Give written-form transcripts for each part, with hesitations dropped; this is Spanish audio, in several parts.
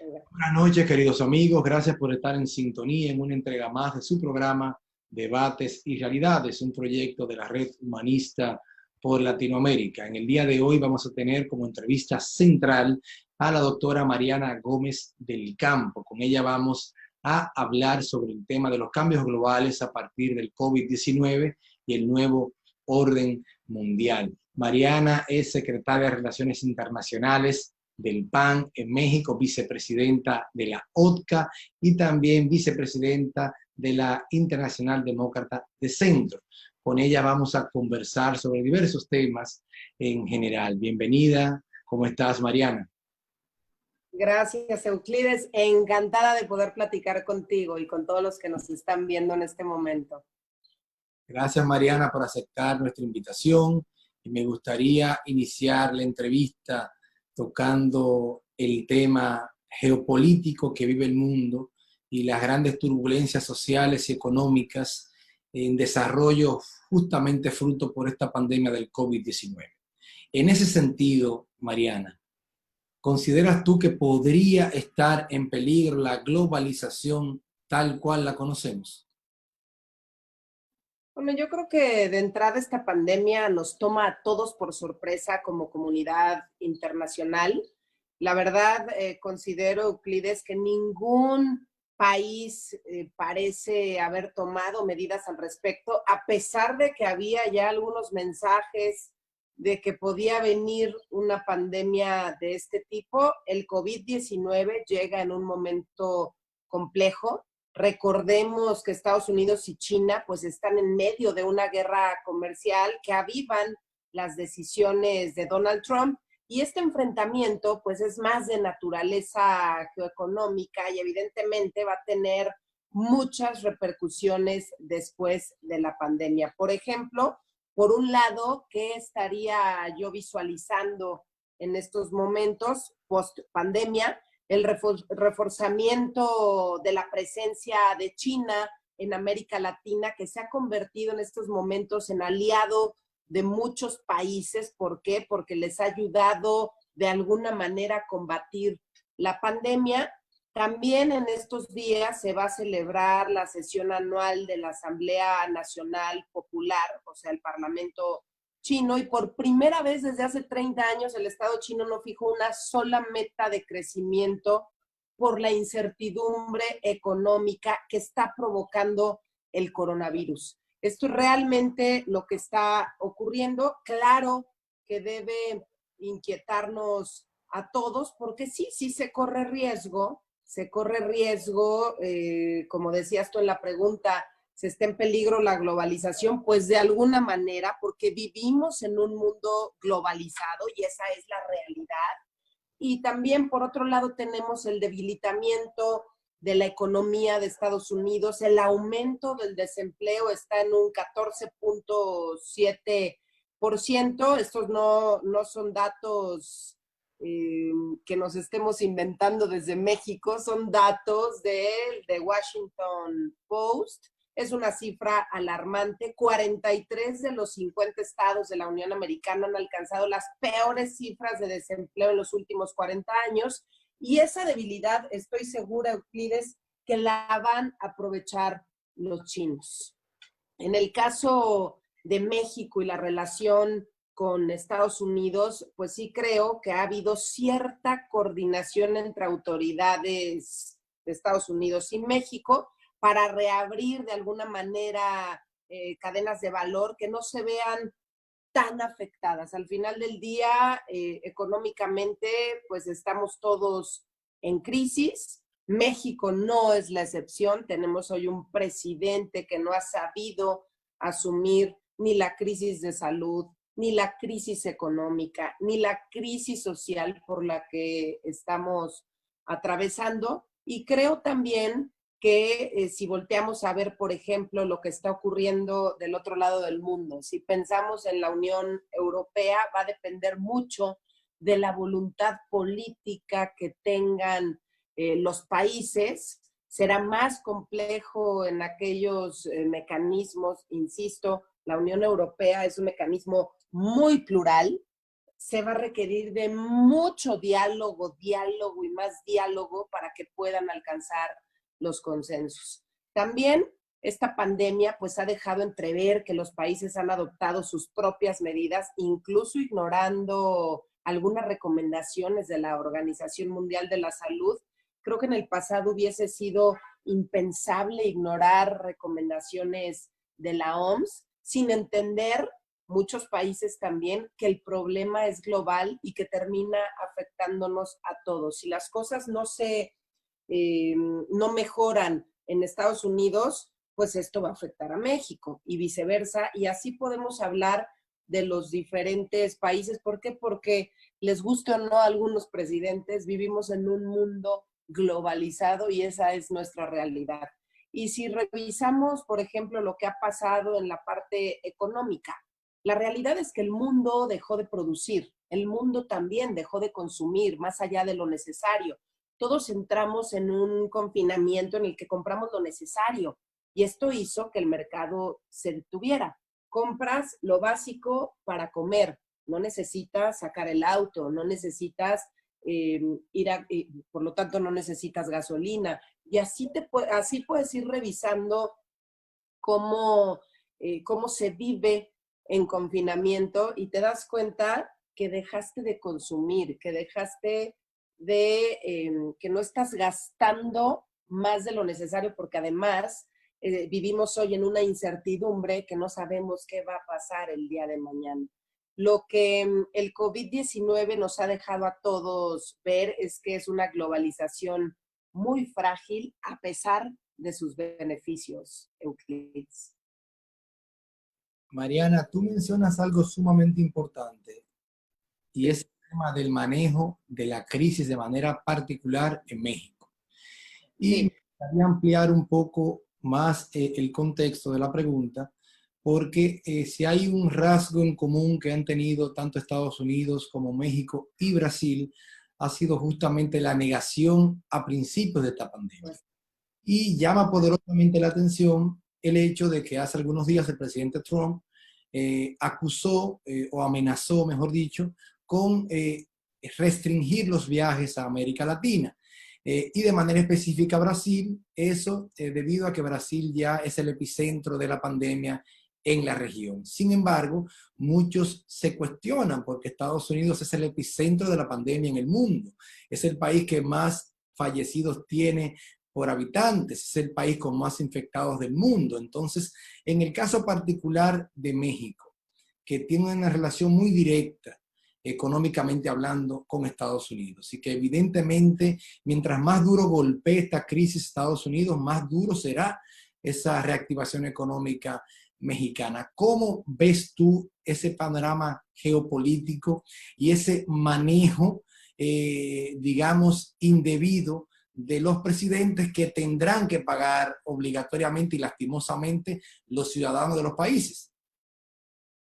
Buenas noches, queridos amigos. Gracias por estar en sintonía en una entrega más de su programa Debates y Realidades, un proyecto de la Red Humanista por Latinoamérica. En el día de hoy vamos a tener como entrevista central a la doctora Mariana Gómez del Campo. Con ella vamos a hablar sobre el tema de los cambios globales a partir del COVID-19 y el nuevo orden mundial. Mariana es secretaria de Relaciones Internacionales del PAN en México, vicepresidenta de la OTCA y también vicepresidenta de la Internacional Demócrata de Centro. Con ella vamos a conversar sobre diversos temas en general. Bienvenida. ¿Cómo estás, Mariana? Gracias, Euclides. Encantada de poder platicar contigo y con todos los que nos están viendo en este momento. Gracias, Mariana, por aceptar nuestra invitación. Y me gustaría iniciar la entrevista tocando el tema geopolítico que vive el mundo y las grandes turbulencias sociales y económicas en desarrollo justamente fruto por esta pandemia del COVID-19. En ese sentido, Mariana, ¿consideras tú que podría estar en peligro la globalización tal cual la conocemos? Bueno, yo creo que de entrada esta pandemia nos toma a todos por sorpresa como comunidad internacional. La verdad, considero, Euclides, que ningún país parece haber tomado medidas al respecto, a pesar de que había ya algunos mensajes de que podía venir una pandemia de este tipo. El COVID-19 llega en un momento complejo. Recordemos que Estados Unidos y China pues están en medio de una guerra comercial que avivan las decisiones de Donald Trump, y este enfrentamiento pues es más de naturaleza geoeconómica y evidentemente va a tener muchas repercusiones después de la pandemia. Por ejemplo, por un lado, ¿qué estaría yo visualizando en estos momentos post pandemia? El reforzamiento de la presencia de China en América Latina, que se ha convertido en estos momentos en aliado de muchos países. ¿Por qué? Porque les ha ayudado de alguna manera a combatir la pandemia. También en estos días se va a celebrar la sesión anual de la Asamblea Nacional Popular, o sea, el Parlamento chino, y por primera vez desde hace 30 años el Estado chino no fijó una sola meta de crecimiento por la incertidumbre económica que está provocando el coronavirus. Esto es realmente lo que está ocurriendo. Claro que debe inquietarnos a todos, porque sí se corre riesgo, como decías tú en la pregunta, se está en peligro la globalización, pues de alguna manera, porque vivimos en un mundo globalizado y esa es la realidad. Y también, por otro lado, tenemos el debilitamiento de la economía de Estados Unidos. El aumento del desempleo está en un 14.7%. Estos no son datos que nos estemos inventando desde México, son datos de Washington Post. Es una cifra alarmante. 43 de los 50 estados de la Unión Americana han alcanzado las peores cifras de desempleo en los últimos 40 años. Y esa debilidad, estoy segura, Euclides, que la van a aprovechar los chinos. En el caso de México y la relación con Estados Unidos, pues sí creo que ha habido cierta coordinación entre autoridades de Estados Unidos y México para reabrir de alguna manera cadenas de valor que no se vean tan afectadas. Al final del día, económicamente, pues estamos todos en crisis. México no es la excepción. Tenemos hoy un presidente que no ha sabido asumir ni la crisis de salud, ni la crisis económica, ni la crisis social por la que estamos atravesando. Y creo también que si volteamos a ver, por ejemplo, lo que está ocurriendo del otro lado del mundo, si pensamos en la Unión Europea, va a depender mucho de la voluntad política que tengan los países. Será más complejo en aquellos mecanismos, insisto, la Unión Europea es un mecanismo muy plural, se va a requerir de mucho diálogo y más diálogo para que puedan alcanzar los consensos. También esta pandemia pues ha dejado entrever que los países han adoptado sus propias medidas, incluso ignorando algunas recomendaciones de la Organización Mundial de la Salud. Creo que en el pasado hubiese sido impensable ignorar recomendaciones de la OMS sin entender muchos países también que el problema es global y que termina afectándonos a todos. Si las cosas no mejoran en Estados Unidos, pues esto va a afectar a México y viceversa. Y así podemos hablar de los diferentes países. ¿Por qué? Porque les guste o no a algunos presidentes, vivimos en un mundo globalizado y esa es nuestra realidad. Y si revisamos, por ejemplo, lo que ha pasado en la parte económica, la realidad es que el mundo dejó de producir, el mundo también dejó de consumir más allá de lo necesario. Todos entramos en un confinamiento en el que compramos lo necesario y esto hizo que el mercado se detuviera. Compras lo básico para comer, no necesitas sacar el auto, no necesitas por lo tanto no necesitas gasolina y así puedes ir revisando cómo se vive en confinamiento y te das cuenta que dejaste de consumir, que dejaste que no estás gastando más de lo necesario porque además vivimos hoy en una incertidumbre que no sabemos qué va a pasar el día de mañana. Lo que el COVID-19 nos ha dejado a todos ver es que es una globalización muy frágil a pesar de sus beneficios, Euclides. Mariana, tú mencionas algo sumamente importante y es el tema del manejo de la crisis de manera particular en México. Y Sí. me gustaría ampliar un poco más el contexto de la pregunta, porque si hay un rasgo en común que han tenido tanto Estados Unidos como México y Brasil, ha sido justamente la negación a principios de esta pandemia. Y llama poderosamente la atención el hecho de que hace algunos días el presidente Trump acusó o amenazó, mejor dicho, con restringir los viajes a América Latina. Y de manera específica a Brasil, eso debido a que Brasil ya es el epicentro de la pandemia en la región. Sin embargo, muchos se cuestionan porque Estados Unidos es el epicentro de la pandemia en el mundo. Es el país que más fallecidos tiene por habitantes, es el país con más infectados del mundo. Entonces, en el caso particular de México, que tiene una relación muy directa económicamente hablando con Estados Unidos. Y que evidentemente, mientras más duro golpee esta crisis Estados Unidos, más duro será esa reactivación económica mexicana. ¿Cómo ves tú ese panorama geopolítico y ese manejo, digamos, indebido de los presidentes que tendrán que pagar obligatoriamente y lastimosamente los ciudadanos de los países?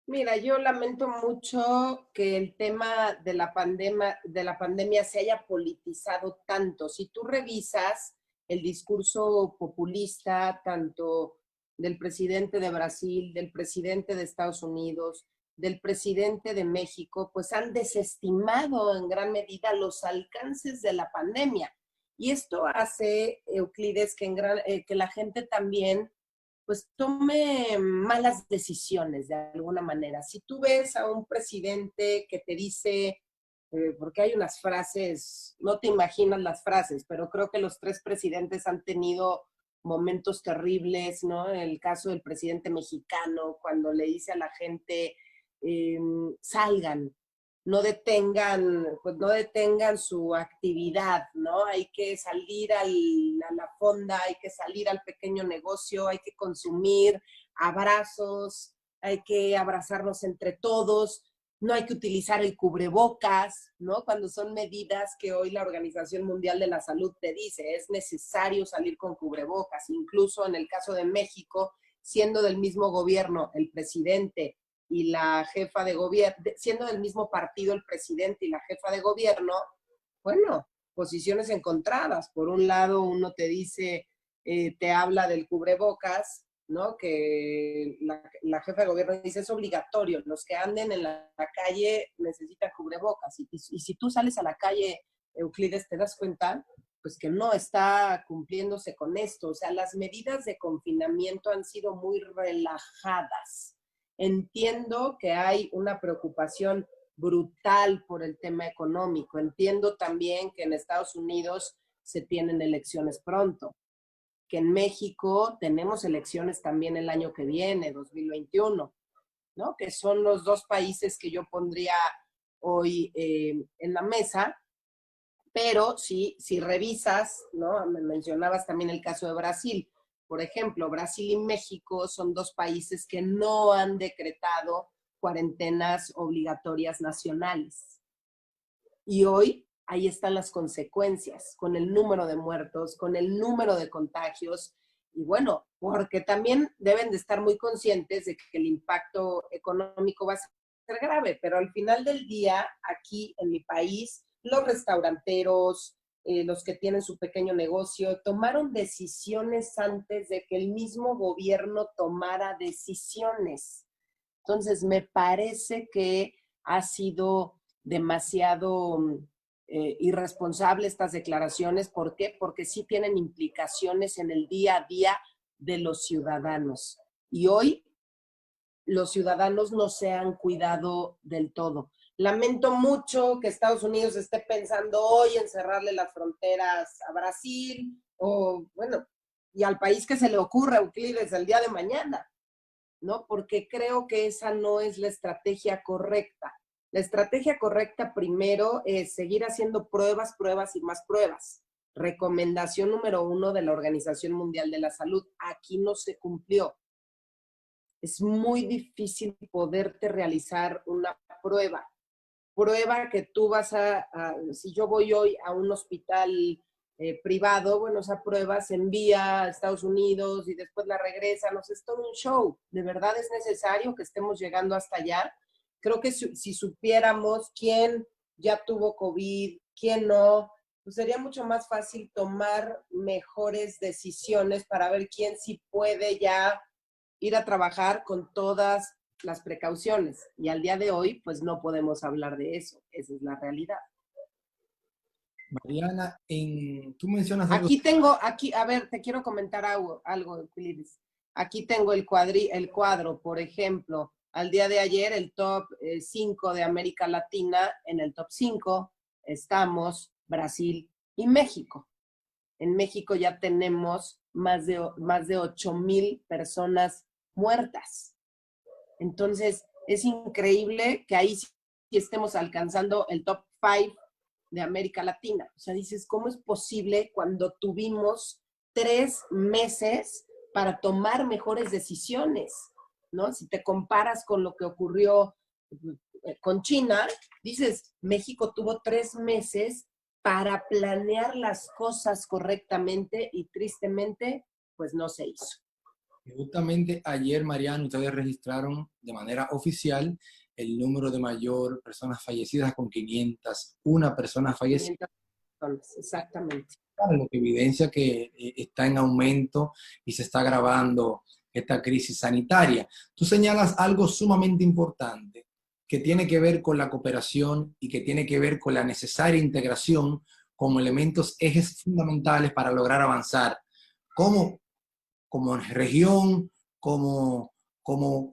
Mira, yo lamento mucho que el tema de la pandemia se haya politizado tanto. Si tú revisas el discurso populista, tanto del presidente de Brasil, del presidente de Estados Unidos, del presidente de México, pues han desestimado en gran medida los alcances de la pandemia. Y esto hace, Euclides, que la gente también pues tome malas decisiones de alguna manera. Si tú ves a un presidente que te dice, porque hay unas frases, no te imaginas las frases, pero creo que los tres presidentes han tenido momentos terribles, ¿no? En el caso del presidente mexicano, cuando le dice a la gente, salgan, pues no detengan su actividad, ¿no? Hay que salir a la fonda, hay que salir al pequeño negocio, hay que consumir abrazos, hay que abrazarnos entre todos, no hay que utilizar el cubrebocas, ¿no? Cuando son medidas que hoy la Organización Mundial de la Salud te dice, es necesario salir con cubrebocas, incluso en el caso de México, siendo del mismo gobierno el presidente y la jefa de gobierno, siendo del mismo partido el presidente y la jefa de gobierno, bueno, posiciones encontradas. Por un lado, uno te dice, te habla del cubrebocas ¿no? Que la jefa de gobierno dice, es obligatorio, los que anden en la calle necesitan cubrebocas. Y si tú sales a la calle, Euclides, te das cuenta, pues que no está cumpliéndose con esto. O sea, las medidas de confinamiento han sido muy relajadas. Entiendo que hay una preocupación brutal por el tema económico. Entiendo también que en Estados Unidos se tienen elecciones pronto, que en México tenemos elecciones también el año que viene, 2021, ¿no? Que son los dos países que yo pondría hoy en la mesa. Pero si revisas, ¿no? Me mencionabas también el caso de Brasil. Por ejemplo, Brasil y México son dos países que no han decretado cuarentenas obligatorias nacionales. Y hoy ahí están las consecuencias, con el número de muertos, con el número de contagios. Y bueno, porque también deben de estar muy conscientes de que el impacto económico va a ser grave, pero al final del día, aquí en mi país, los restauranteros, los que tienen su pequeño negocio, tomaron decisiones antes de que el mismo gobierno tomara decisiones. Entonces, me parece que ha sido demasiado irresponsable estas declaraciones. ¿Por qué? Porque sí tienen implicaciones en el día a día de los ciudadanos. Y hoy los ciudadanos no se han cuidado del todo. Lamento mucho que Estados Unidos esté pensando hoy en cerrarle las fronteras a Brasil o, bueno, y al país que se le ocurra, Euclides, el día de mañana, ¿no? Porque creo que esa no es la estrategia correcta. La estrategia correcta primero es seguir haciendo pruebas, pruebas y más pruebas. Recomendación número 1 de la Organización Mundial de la Salud. Aquí no se cumplió. Es muy difícil poderte realizar una prueba. Prueba que tú vas si yo voy hoy a un hospital privado, bueno, esa prueba se envía a Estados Unidos y después la regresan, o sea, es todo un show. ¿De verdad es necesario que estemos llegando hasta allá? Creo que si supiéramos quién ya tuvo COVID, quién no, pues sería mucho más fácil tomar mejores decisiones para ver quién sí puede ya ir a trabajar con todas las precauciones. Y al día de hoy, pues no podemos hablar de eso. Esa es la realidad. Mariana, tú mencionas algo. Aquí, a ver, te quiero comentar algo, Euclides. Aquí tengo el cuadro, por ejemplo, al día de ayer, el top 5 de América Latina, en el top 5 estamos Brasil y México. En México ya tenemos más de 8,000 personas muertas. Entonces, es increíble que ahí sí estemos alcanzando el top 5 de América Latina. O sea, dices, ¿cómo es posible cuando tuvimos 3 meses para tomar mejores decisiones? ¿No? Si te comparas con lo que ocurrió con China, dices, México tuvo 3 meses para planear las cosas correctamente y tristemente, pues no se hizo. Justamente ayer, Mariano, ustedes registraron de manera oficial el número de mayor personas fallecidas con 501 personas fallecidas. 500 personas, exactamente. Lo que evidencia que está en aumento y se está agravando esta crisis sanitaria. Tú señalas algo sumamente importante que tiene que ver con la cooperación y que tiene que ver con la necesaria integración como elementos, ejes fundamentales para lograr avanzar como región, como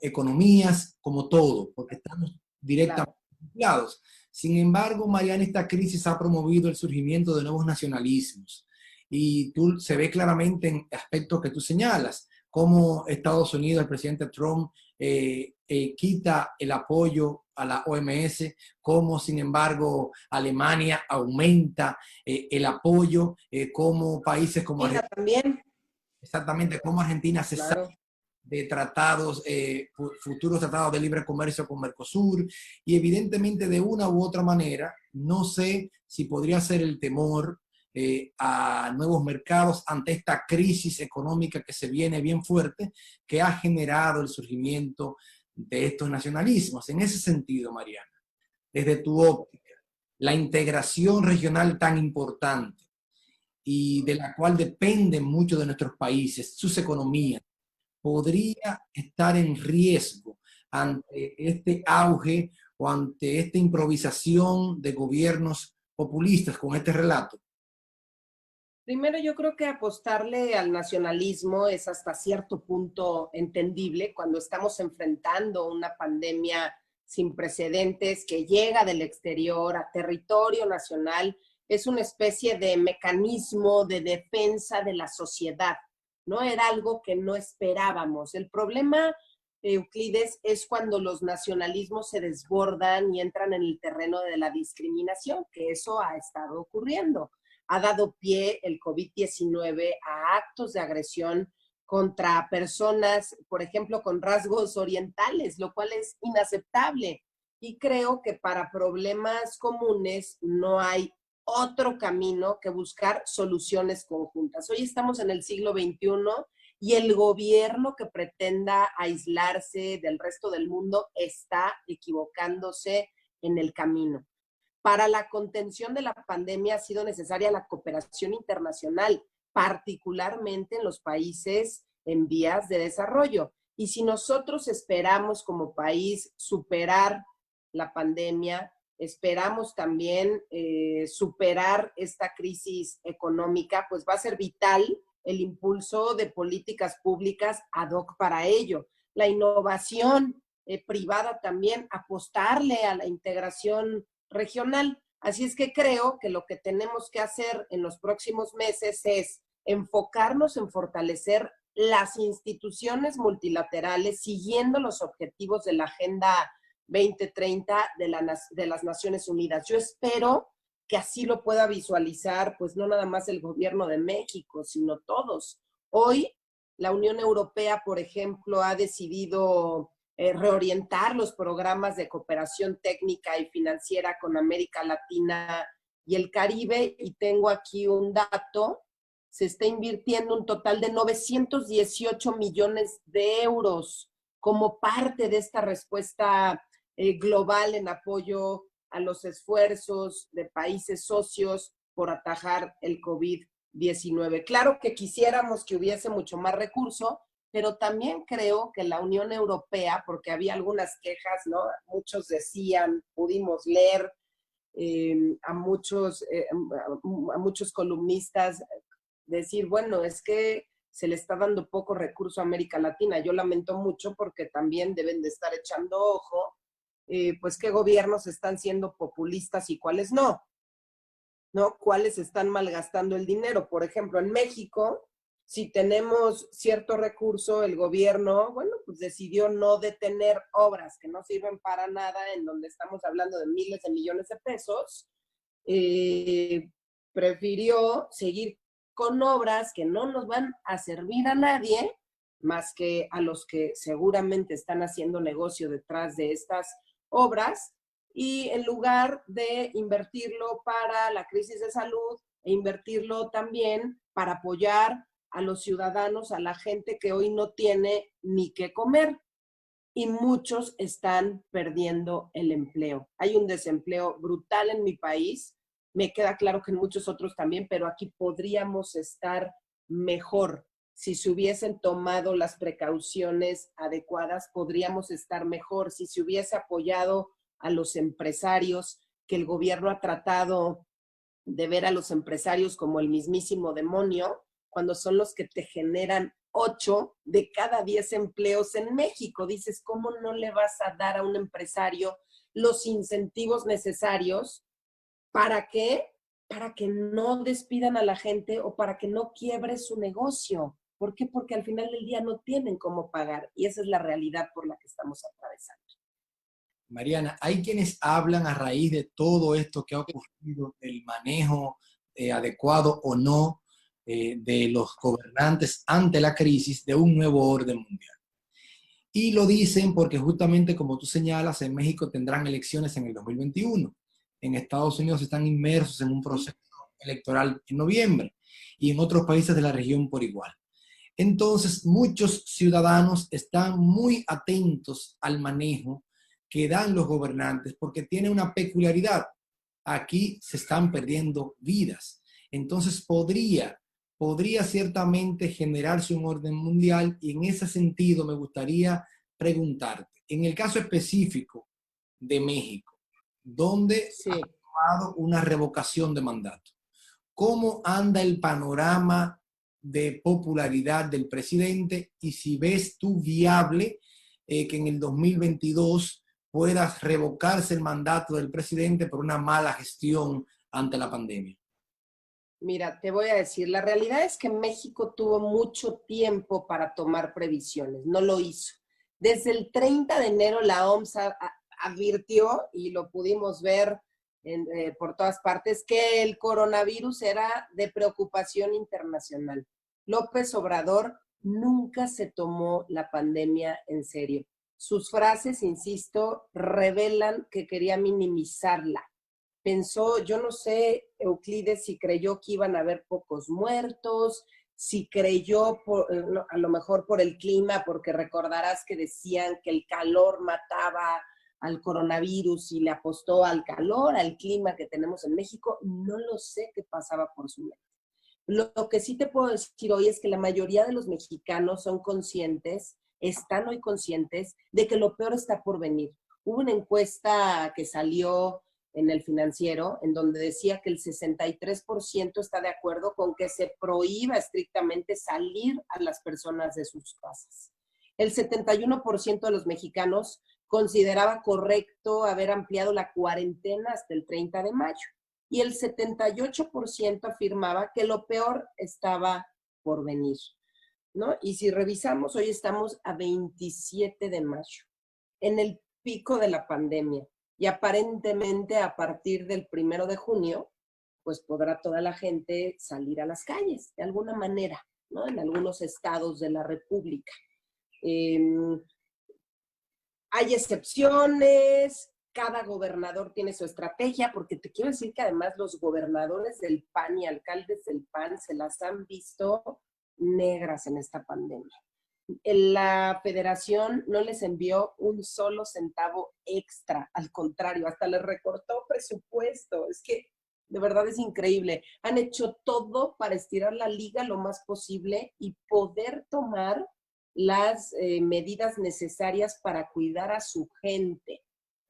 economías, como todo, porque estamos directamente vinculados. Sin embargo, Mariana, esta crisis ha promovido el surgimiento de nuevos nacionalismos y se ve claramente en aspectos que tú señalas, como Estados Unidos, el presidente Trump, quita el apoyo a la OMS, como sin embargo Alemania aumenta el apoyo, como países como Argentina también. Exactamente, como Argentina se Claro. sale de tratados, futuros tratados de libre comercio con Mercosur, y evidentemente de una u otra manera, no sé si podría ser el temor a nuevos mercados ante esta crisis económica que se viene bien fuerte, que ha generado el surgimiento de estos nacionalismos. En ese sentido, Mariana, desde tu óptica, la integración regional tan importante y de la cual dependen muchos de nuestros países, sus economías, podría estar en riesgo ante este auge o ante esta improvisación de gobiernos populistas con este relato? Primero, yo creo que apostarle al nacionalismo es hasta cierto punto entendible cuando estamos enfrentando una pandemia sin precedentes que llega del exterior a territorio nacional. Es una especie de mecanismo de defensa de la sociedad, ¿no? Era algo que no esperábamos. El problema, Euclides, es cuando los nacionalismos se desbordan y entran en el terreno de la discriminación, que eso ha estado ocurriendo. Ha dado pie el COVID-19 a actos de agresión contra personas, por ejemplo, con rasgos orientales, lo cual es inaceptable. Y creo que para problemas comunes no hay otro camino que buscar soluciones conjuntas. Hoy estamos en el siglo XXI y el gobierno que pretenda aislarse del resto del mundo está equivocándose en el camino. Para la contención de la pandemia ha sido necesaria la cooperación internacional, particularmente en los países en vías de desarrollo. Y si nosotros esperamos como país superar la pandemia, esperamos también superar esta crisis económica, pues va a ser vital el impulso de políticas públicas ad hoc para ello. La innovación privada también, apostarle a la integración regional. Así es que creo que lo que tenemos que hacer en los próximos meses es enfocarnos en fortalecer las instituciones multilaterales siguiendo los objetivos de la Agenda 2030 de las Naciones Unidas. Yo espero que así lo pueda visualizar, pues no nada más el gobierno de México, sino todos. Hoy la Unión Europea, por ejemplo, ha decidido reorientar los programas de cooperación técnica y financiera con América Latina y el Caribe. Y tengo aquí un dato, se está invirtiendo un total de 918 millones de euros como parte de esta respuesta global en apoyo a los esfuerzos de países socios por atajar el COVID-19. Claro que quisiéramos que hubiese mucho más recurso, pero también creo que la Unión Europea, porque había algunas quejas, ¿no? Muchos decían, pudimos leer a muchos columnistas decir, bueno, es que se le está dando poco recurso a América Latina. Yo lamento mucho porque también deben de estar echando ojo, pues qué gobiernos están siendo populistas y cuáles no, ¿no? Cuáles están malgastando el dinero. Por ejemplo, en México, si tenemos cierto recurso, el gobierno, bueno, pues decidió no detener obras que no sirven para nada, en donde estamos hablando de miles de millones de pesos, prefirió seguir con obras que no nos van a servir a nadie, más que a los que seguramente están haciendo negocio detrás de estas obras, y en lugar de invertirlo para la crisis de salud, e invertirlo también para apoyar a los ciudadanos, a la gente que hoy no tiene ni qué comer. Y muchos están perdiendo el empleo. Hay un desempleo brutal en mi país. Me queda claro que en muchos otros también, pero aquí podríamos estar mejor. Si se hubiesen tomado las precauciones adecuadas, podríamos estar mejor. Si se hubiese apoyado a los empresarios, que el gobierno ha tratado de ver a los empresarios como el mismísimo demonio, cuando son los que te generan 8 de cada 10 empleos en México. Dices, ¿cómo no le vas a dar a un empresario los incentivos necesarios para qué? Para que no despidan a la gente o para que no quiebre su negocio. ¿Por qué? Porque al final del día no tienen cómo pagar y esa es la realidad por la que estamos atravesando. Mariana, hay quienes hablan a raíz de todo esto que ha ocurrido, del manejo adecuado o no de los gobernantes ante la crisis de un nuevo orden mundial. Y lo dicen porque justamente como tú señalas, en México tendrán elecciones en el 2021. En Estados Unidos están inmersos en un proceso electoral en noviembre y en otros países de la región por igual. Entonces, muchos ciudadanos están muy atentos al manejo que dan los gobernantes porque tiene una peculiaridad. Aquí se están perdiendo vidas. Entonces, podría podría ciertamente generarse un orden mundial, y en ese sentido me gustaría preguntarte, en el caso específico de México, donde Sí. ha tomado una revocación de mandato, ¿cómo anda el panorama de popularidad del presidente y si ves tú viable que en el 2022 puedas revocarse el mandato del presidente por una mala gestión ante la pandemia? Mira, te voy a decir, la realidad es que México tuvo mucho tiempo para tomar previsiones, no lo hizo. Desde el 30 de enero la OMS advirtió, y lo pudimos ver por todas partes, que el coronavirus era de preocupación internacional. López Obrador nunca se tomó la pandemia en serio. Sus frases, insisto, revelan que quería minimizarla. Pensó, yo no sé, Euclides, si creyó que iban a haber pocos muertos, si creyó a lo mejor por el clima, porque recordarás que decían que el calor mataba al coronavirus y le apostó al calor, al clima que tenemos en México. No lo sé qué pasaba por su mente. Lo que sí te puedo decir hoy es que la mayoría de los mexicanos son conscientes, están hoy conscientes de que lo peor está por venir. Hubo una encuesta que salió en el Financiero, en donde decía que el 63% está de acuerdo con que se prohíba estrictamente salir a las personas de sus casas. El 71% de los mexicanos consideraba correcto haber ampliado la cuarentena hasta el 30 de mayo. Y el 78% afirmaba que lo peor estaba por venir, ¿no? Y si revisamos, hoy estamos a 27 de mayo, en el pico de la pandemia. Y aparentemente a partir del 1 de junio, pues podrá toda la gente salir a las calles, de alguna manera, ¿no? En algunos estados de la República. Hay excepciones, cada gobernador tiene su estrategia, porque te quiero decir que además los gobernadores del PAN y alcaldes del PAN se las han visto negras en esta pandemia. La federación no les envió un solo centavo extra, al contrario, hasta les recortó presupuesto. Es que de verdad es increíble. Han hecho todo para estirar la liga lo más posible y poder tomar las medidas necesarias para cuidar a su gente.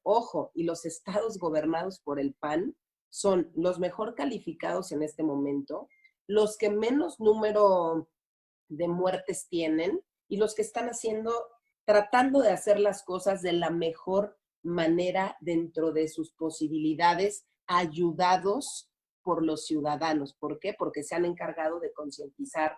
Ojo, y los estados gobernados por el PAN son los mejor calificados en este momento, los que menos número de muertes tienen y los que están tratando de hacer las cosas de la mejor manera dentro de sus posibilidades, ayudados por los ciudadanos. ¿Por qué? Porque se han encargado de concientizar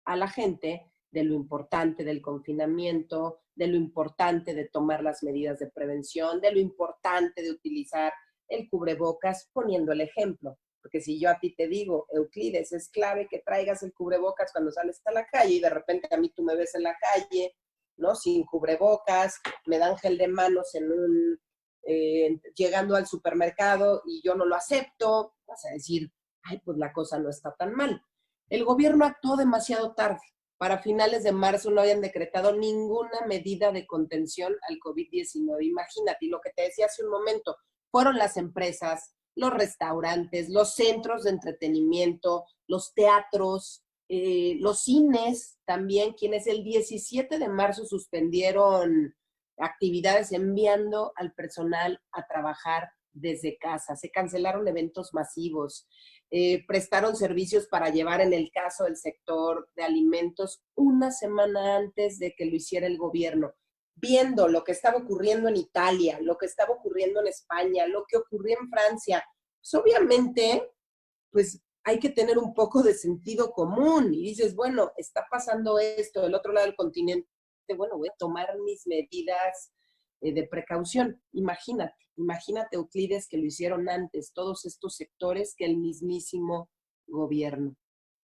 a la gente de lo importante del confinamiento, de lo importante de tomar las medidas de prevención, de lo importante de utilizar el cubrebocas, poniendo el ejemplo. Porque si yo a ti te digo, Euclides, es clave que traigas el cubrebocas cuando sales a la calle y de repente a mí tú me ves en la calle, ¿no? Sin cubrebocas, me dan gel de manos llegando al supermercado y yo no lo acepto, vas a decir, ay, pues la cosa no está tan mal. El gobierno actuó demasiado tarde. Para finales de marzo no habían decretado ninguna medida de contención al COVID-19. Imagínate, y lo que te decía hace un momento, fueron las empresas, los restaurantes, los centros de entretenimiento, los teatros, los cines también, quienes el 17 de marzo suspendieron actividades enviando al personal a trabajar desde casa. Se cancelaron eventos masivos, prestaron servicios para llevar, en el caso del sector de alimentos, una semana antes de que lo hiciera el gobierno, viendo lo que estaba ocurriendo en Italia, lo que estaba ocurriendo en España, lo que ocurría en Francia. Pues obviamente, pues hay que tener un poco de sentido común y dices, bueno, está pasando esto del otro lado del continente, bueno, voy a tomar mis medidas de precaución. Imagínate, Euclides, que lo hicieron antes todos estos sectores que el mismísimo gobierno.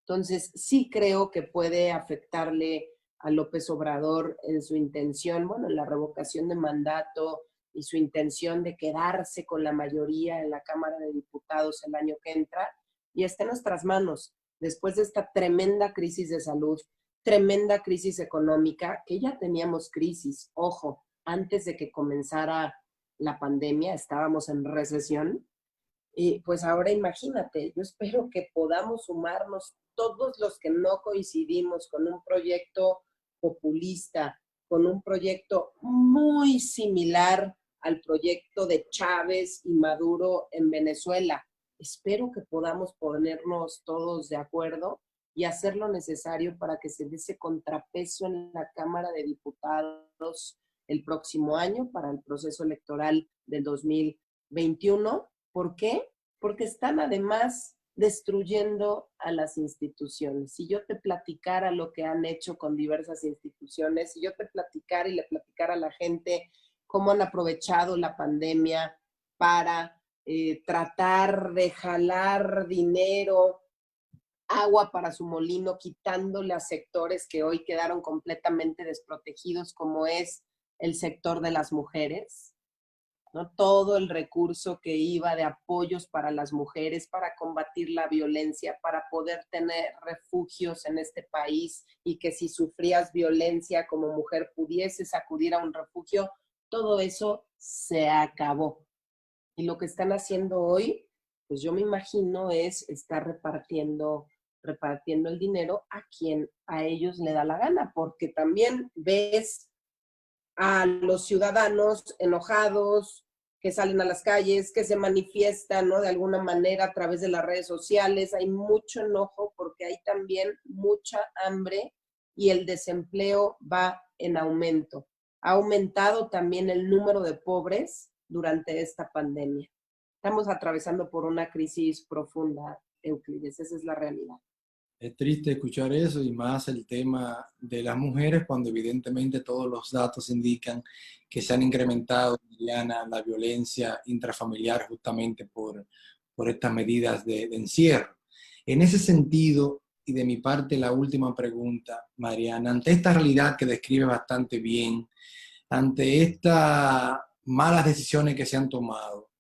Entonces, sí creo que puede afectarle a López Obrador en su intención, bueno, en la revocación de mandato y su intención de quedarse con la mayoría en la Cámara de Diputados el año que entra, y está en nuestras manos, después de esta tremenda crisis de salud, tremenda crisis económica, que ya teníamos crisis, ojo, antes de que comenzara la pandemia, estábamos en recesión, Y pues ahora imagínate, yo espero que podamos sumarnos todos los que no coincidimos con un proyecto populista, con un proyecto muy similar al proyecto de Chávez y Maduro en Venezuela. Espero que podamos ponernos todos de acuerdo y hacer lo necesario para que se dé ese contrapeso en la Cámara de Diputados el próximo año para el proceso electoral del 2021. ¿Por qué? Porque están además destruyendo a las instituciones. Si yo te platicara lo que han hecho con diversas instituciones, si yo te platicara y le platicara a la gente cómo han aprovechado la pandemia para tratar de jalar dinero, agua para su molino, quitándole a sectores que hoy quedaron completamente desprotegidos, como es el sector de las mujeres, ¿no? Todo el recurso que iba de apoyos para las mujeres, para combatir la violencia, para poder tener refugios en este país y que si sufrías violencia como mujer pudieses acudir a un refugio, todo eso se acabó. Y lo que están haciendo hoy, pues yo me imagino es estar repartiendo el dinero a quien a ellos le da la gana, porque también ves a los ciudadanos enojados, que salen a las calles, que se manifiestan, ¿no? De alguna manera a través de las redes sociales. Hay mucho enojo porque hay también mucha hambre y el desempleo va en aumento. Ha aumentado también el número de pobres durante esta pandemia. Estamos atravesando por una crisis profunda, Euclides, esa es la realidad. Es triste escuchar eso y más el tema de las mujeres cuando evidentemente todos los datos indican que se han incrementado, Diana, la violencia intrafamiliar justamente por estas medidas de encierro. En ese sentido, y de mi parte la última pregunta, Mariana, ante esta realidad que describe bastante bien, ante estas malas decisiones que se han tomado,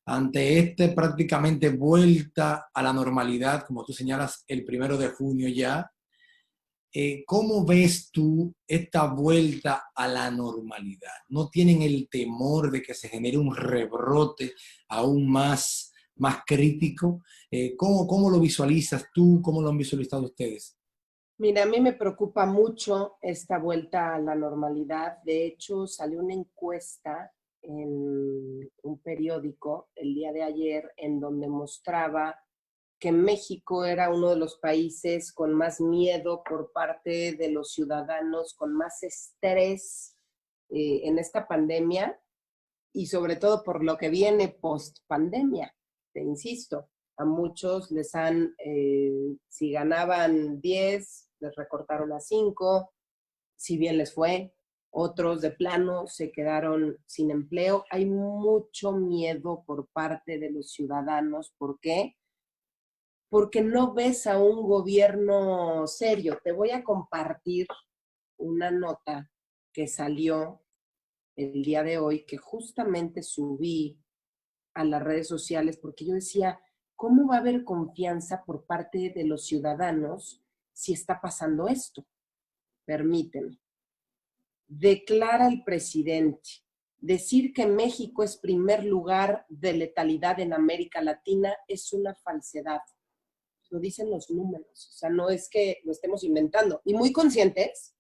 ante esta prácticamente vuelta a la normalidad, como tú señalas, el 1 de junio ya, ¿cómo ves tú esta vuelta a la normalidad? ¿No tienen el temor de que se genere un rebrote aún más crítico? ¿Cómo lo visualizas tú? ¿Cómo lo han visualizado ustedes? Mira, a mí me preocupa mucho esta vuelta a la normalidad. De hecho, salió una encuesta en un periódico el día de ayer en donde mostraba que México era uno de los países con más miedo por parte de los ciudadanos, con más estrés en esta pandemia y sobre todo por lo que viene post pandemia. Te insisto, a muchos les han, si ganaban 10, les recortaron a 5, si bien les fue, otros de plano se quedaron sin empleo. Hay mucho miedo por parte de los ciudadanos. ¿Por qué? Porque no ves a un gobierno serio. Te voy a compartir una nota que salió el día de hoy, que justamente subí a las redes sociales, porque yo decía, ¿cómo va a haber confianza por parte de los ciudadanos si está pasando esto? Permíteme. Declara el presidente, decir que México es primer lugar de letalidad en América Latina es una falsedad. Lo dicen los números, o sea, no es que lo estemos inventando. Y muy conscientes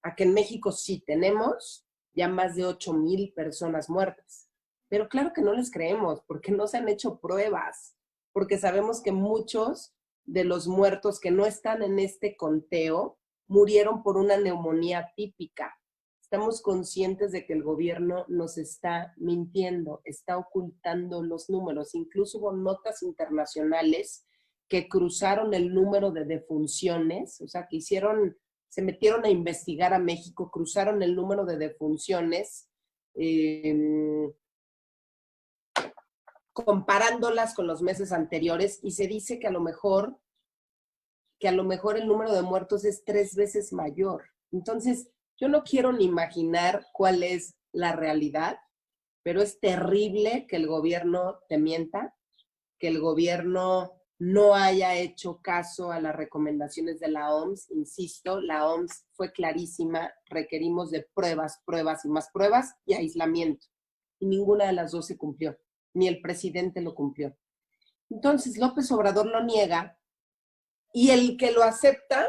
a que en México sí tenemos ya más de 8,000 personas muertas. Pero claro que no les creemos, porque no se han hecho pruebas, porque sabemos que muchos de los muertos que no están en este conteo murieron por una neumonía típica. Estamos conscientes de que el gobierno nos está mintiendo, está ocultando los números. Incluso hubo notas internacionales que cruzaron el número de defunciones, o sea, que se metieron a investigar a México, cruzaron el número de defunciones, comparándolas con los meses anteriores, y se dice que a lo mejor el número de muertos es 3 veces mayor. Entonces, yo no quiero ni imaginar cuál es la realidad, pero es terrible que el gobierno te mienta, que el gobierno no haya hecho caso a las recomendaciones de la OMS. Insisto, la OMS fue clarísima, requerimos de pruebas, pruebas y más pruebas y aislamiento. Y ninguna de las dos se cumplió, ni el presidente lo cumplió. Entonces López Obrador lo niega y el que lo acepta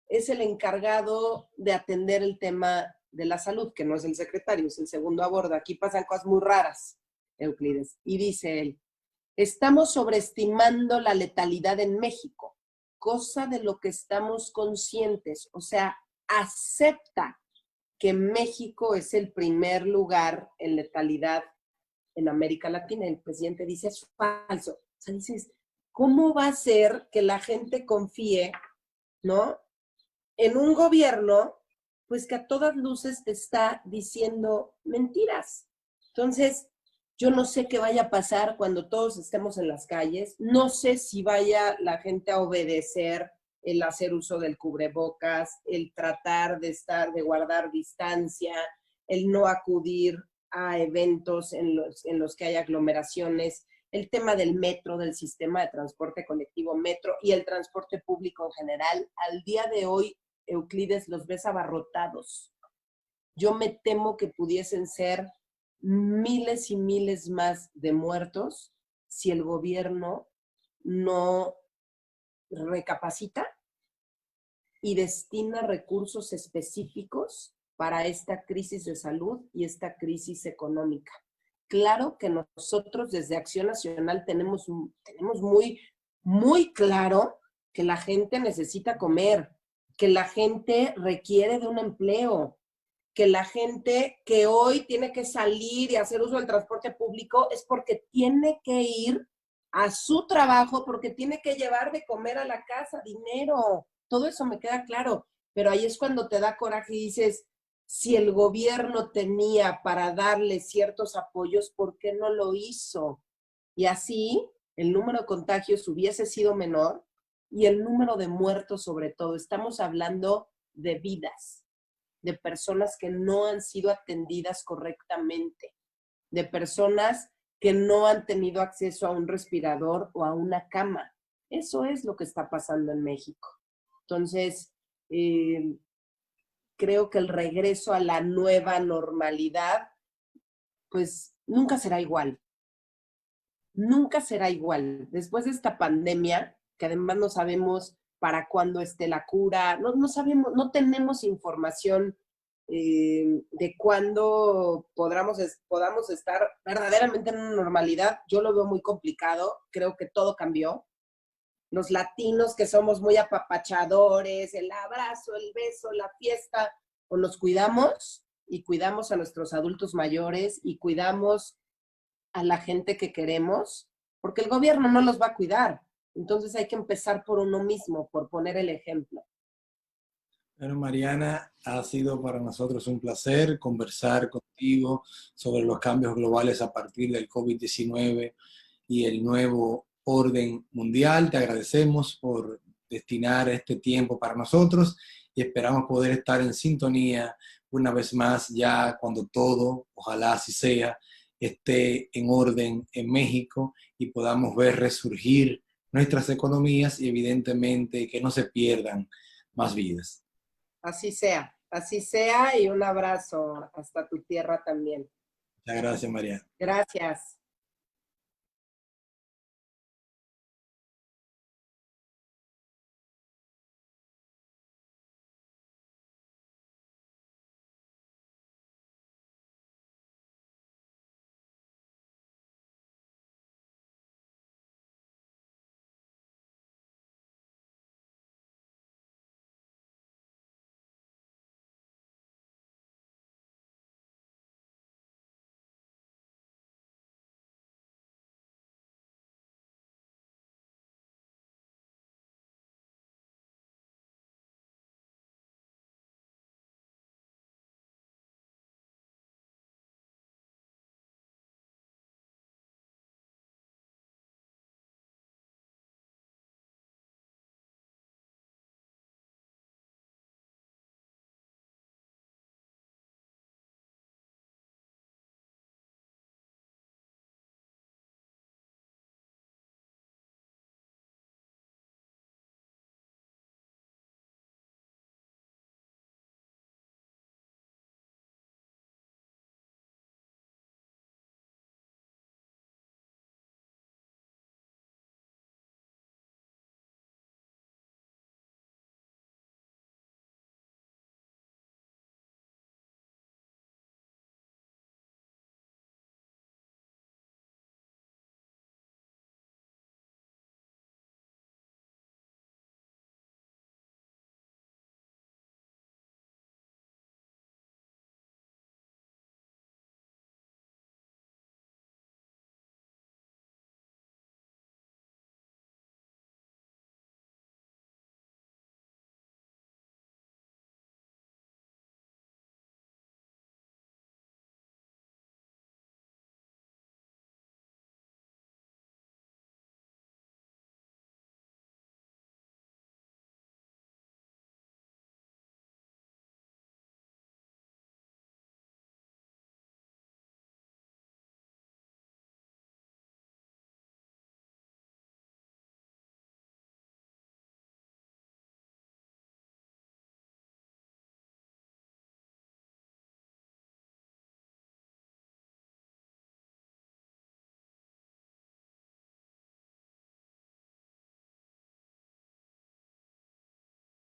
es el encargado de atender el tema de la salud, que no es el secretario, es el segundo a bordo. Aquí pasan cosas muy raras, Euclides. Y dice él, estamos sobreestimando la letalidad en México, cosa de lo que estamos conscientes. O sea, acepta que México es el primer lugar en letalidad en América Latina. El presidente dice, es falso. O sea, dices, ¿cómo va a ser que la gente confíe, ¿no?, en un gobierno, pues que a todas luces te está diciendo mentiras? Entonces, yo no sé qué vaya a pasar cuando todos estemos en las calles. No sé si vaya la gente a obedecer el hacer uso del cubrebocas, el tratar de guardar distancia, el no acudir a eventos en los que hay aglomeraciones, el tema del metro, del sistema de transporte colectivo metro y el transporte público en general. Al día de hoy, Euclides, los ves abarrotados. Yo me temo que pudiesen ser miles y miles más de muertos si el gobierno no recapacita y destina recursos específicos para esta crisis de salud y esta crisis económica. Claro que nosotros desde Acción Nacional tenemos muy, muy claro que la gente necesita comer, que la gente requiere de un empleo, que la gente que hoy tiene que salir y hacer uso del transporte público es porque tiene que ir a su trabajo, porque tiene que llevar de comer a la casa, dinero. Todo eso me queda claro, pero ahí es cuando te da coraje y dices, si el gobierno tenía para darle ciertos apoyos, ¿por qué no lo hizo? Y así el número de contagios hubiese sido menor y el número de muertos sobre todo. Estamos hablando de vidas, de personas que no han sido atendidas correctamente, de personas que no han tenido acceso a un respirador o a una cama. Eso es lo que está pasando en México. Entonces, creo que el regreso a la nueva normalidad, pues nunca será igual. Nunca será igual. Después de esta pandemia, que además no sabemos para cuándo esté la cura, no sabemos, no tenemos información de cuándo podamos estar verdaderamente en una normalidad. Yo lo veo muy complicado, creo que todo cambió. Los latinos que somos muy apapachadores, el abrazo, el beso, la fiesta, o nos cuidamos y cuidamos a nuestros adultos mayores y cuidamos a la gente que queremos, porque el gobierno no los va a cuidar. Entonces hay que empezar por uno mismo, por poner el ejemplo. Bueno, Mariana, ha sido para nosotros un placer conversar contigo sobre los cambios globales a partir del COVID-19 y el nuevo orden mundial. Te agradecemos por destinar este tiempo para nosotros y esperamos poder estar en sintonía una vez más ya cuando todo, ojalá así sea, esté en orden en México y podamos ver resurgir nuestras economías y evidentemente que no se pierdan más vidas. Así sea y un abrazo hasta tu tierra también. Muchas gracias, Mariana. Gracias.